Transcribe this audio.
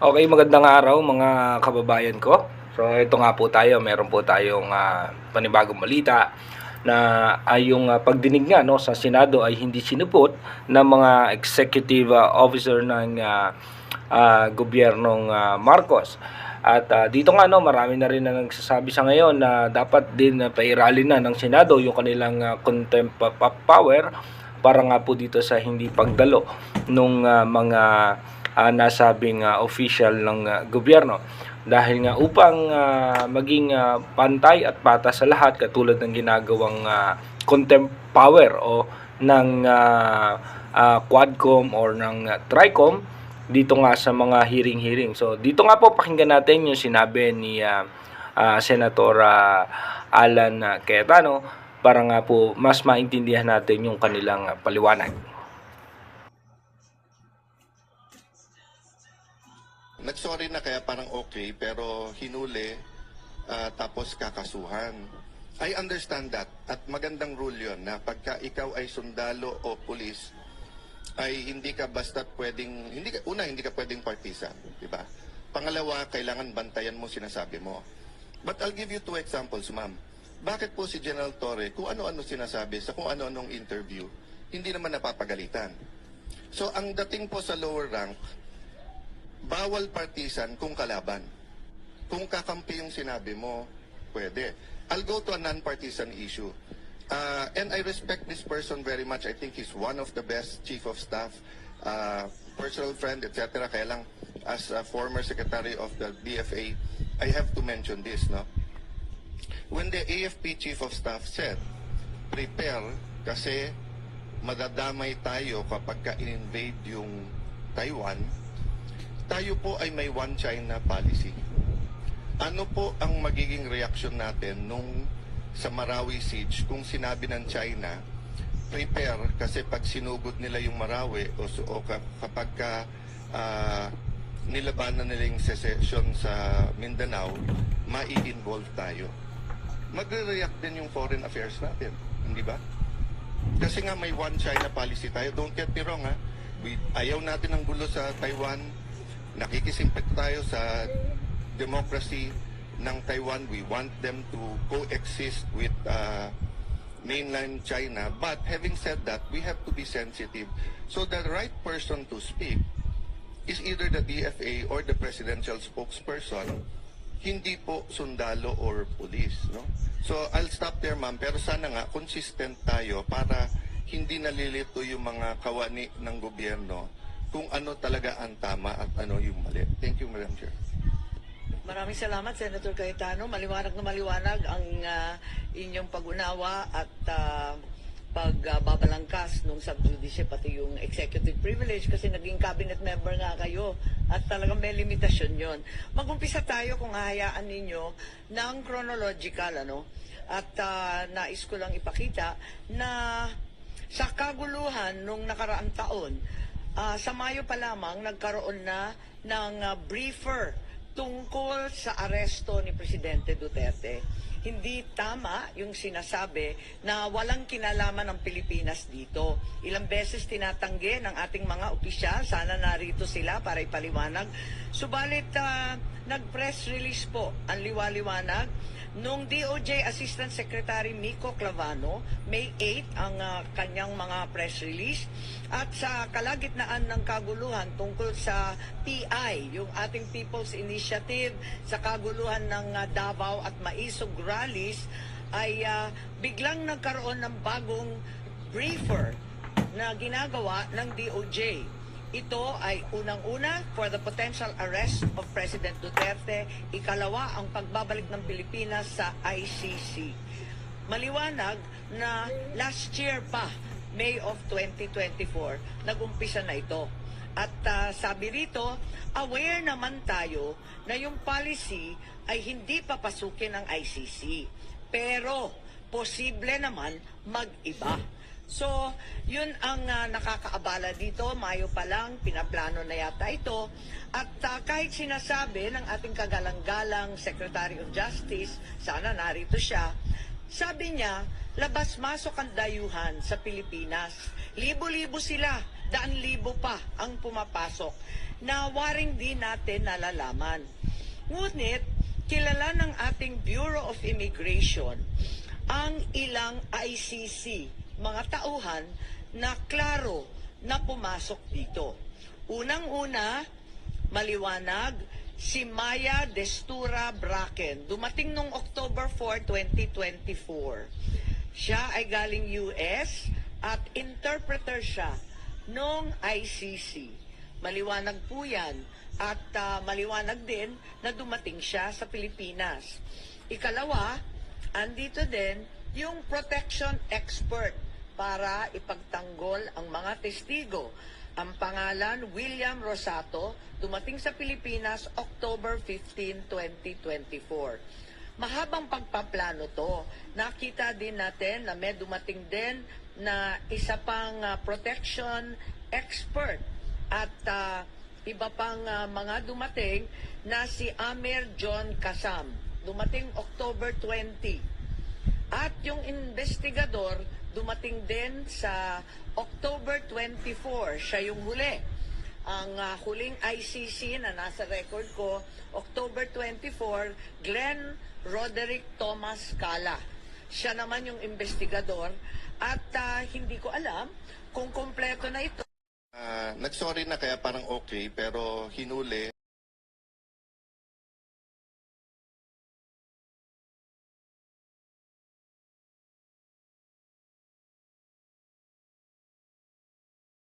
Okay, magandang araw mga kababayan ko. So ito nga po tayo, meron po tayong panibagong balita na ay yung pagdinig nga no sa Senado ay hindi sinupot ng mga executive officer ng gobyernong Marcos. At dito nga no, marami na rin na nagsasabi sa ngayon na dapat din pairalin na ng Senado yung kanilang contempt of power para nga po dito sa hindi pagdalo nung mga nasabing official ng gobyerno, dahil nga upang maging pantay at patas sa lahat katulad ng ginagawang contempt power o ng Quadcom or ng Tricom dito nga sa mga hearing. So dito nga po pakinggan natin yung sinabi ni Senator Alan Cayetano para nga po mas maintindihan natin yung kanilang paliwanag. Nagsorry na kaya parang okay, pero hinuli, tapos kakasuhan. I understand that, at magandang rule yon na pagka ikaw ay sundalo o pulis, ay hindi ka basta pwedeng, hindi ka pwedeng partisan, di ba? Pangalawa, kailangan bantayan mo sinasabi mo. But I'll give you 2 examples, ma'am. Bakit po si General Torre, kung ano-ano sinasabi sa kung ano-anong interview, hindi naman napapagalitan? So, ang dating po sa lower rank, bawal partisan kung kalaban. Kung kakampi yung sinabi mo, pwede. I'll go to a non-partisan issue. And I respect this person very much. I think he's one of the best chief of staff, personal friend, etc. Kaya lang, as a former secretary of the DFA, I have to mention this, no? When the AFP chief of staff said, prepare kasi madadamay tayo kapag ka-invade yung Taiwan, tayo po ay may one China policy. Ano po ang magiging reaksyon natin nung sa Marawi siege kung sinabi ng China, prepare kasi pag sinugod nila yung Marawi o kapag nilabanan nila yung secession sa Mindanao, mai-involve tayo. Magre-react din yung foreign affairs natin, hindi ba? Kasi nga may one China policy tayo. Don't get me wrong, ha? Ayaw natin ng gulo sa Taiwan. Nakikisimpit tayo sa democracy ng Taiwan. We want them to coexist with mainland China. But having said that, we have to be sensitive. So the right person to speak is either the DFA or the presidential spokesperson, hindi po sundalo or police, no? So I'll stop there, ma'am. Pero sana nga consistent tayo para hindi nalilito yung mga kawani ng gobyerno kung ano talaga ang tama at ano yung mali. Thank you, Madam Chair. Maraming salamat, Senator Cayetano. Maliwanag na maliwanag ang inyong pag-unawa at pagbabalangkas nung sub-judice, pati yung executive privilege, kasi naging cabinet member nga kayo at talagang may limitasyon yon. Mag-umpisa tayo kung hahayaan ninyo ng chronological, ano? At nais ko lang ipakita na sa kaguluhan nung nakaraang taon, sa Mayo pa lamang nagkaroon na ng briefer tungkol sa aresto ni Presidente Duterte. Hindi tama yung sinasabi na walang kinalaman ng Pilipinas dito. Ilang beses tinatanggi ng ating mga opisyal, sana narito sila para ipaliwanag. Subalit nag-press release po ang liwaliwanag nung DOJ Assistant Secretary Mico Clavano, May 8 ang kanyang mga press release, at sa kalagitnaan ng kaguluhan tungkol sa PI, yung ating People's Initiative, sa kaguluhan ng Davao at Maisog rallies, ay biglang nagkaroon ng bagong briefer na ginagawa ng DOJ. Ito ay unang-una for the potential arrest of President Duterte, ikalawa ang pagbabalik ng Pilipinas sa ICC. Maliwanag na last year pa, May of 2024, nag-umpisa na ito. At sabi rito, aware naman tayo na yung policy ay hindi papasukin ng ICC. Pero posible naman mag-iba. So, yun ang nakakaabala dito. Mayo pa lang, pinaplano na yata ito. At kahit sinasabi ng ating kagalang-galang Secretary of Justice, sana narito siya, sabi niya, labas-masok ang dayuhan sa Pilipinas. Libo-libo sila, daan-libo pa ang pumapasok. na waring di natin nalalaman. Ngunit, kilala ng ating Bureau of Immigration ang ilang ICC, mga tauhan na klaro na pumasok dito. Unang-una, maliwanag, si Maya Destura Bracken, dumating noong October 4, 2024. Siya ay galing US at interpreter siya noong ICC. Maliwanag po yan at maliwanag din na dumating siya sa Pilipinas. Ikalawa, andito din yung protection expert para ipagtanggol ang mga testigo. Ang pangalan, William Rosato, dumating sa Pilipinas October 15, 2024. Mahabang pagpaplano to. Nakita din natin na may dumating din na isa pang protection expert at iba pang mga dumating na si Amir John Kasam. Dumating October 20. At yung investigador dumating din sa October 24. Siya yung huli. Ang huling ICC na nasa record ko, October 24, Glenn Roderick Thomas Cala. Siya naman yung investigador at hindi ko alam kung kompleto na ito. Nagsorry na kaya parang okay, pero hinuli.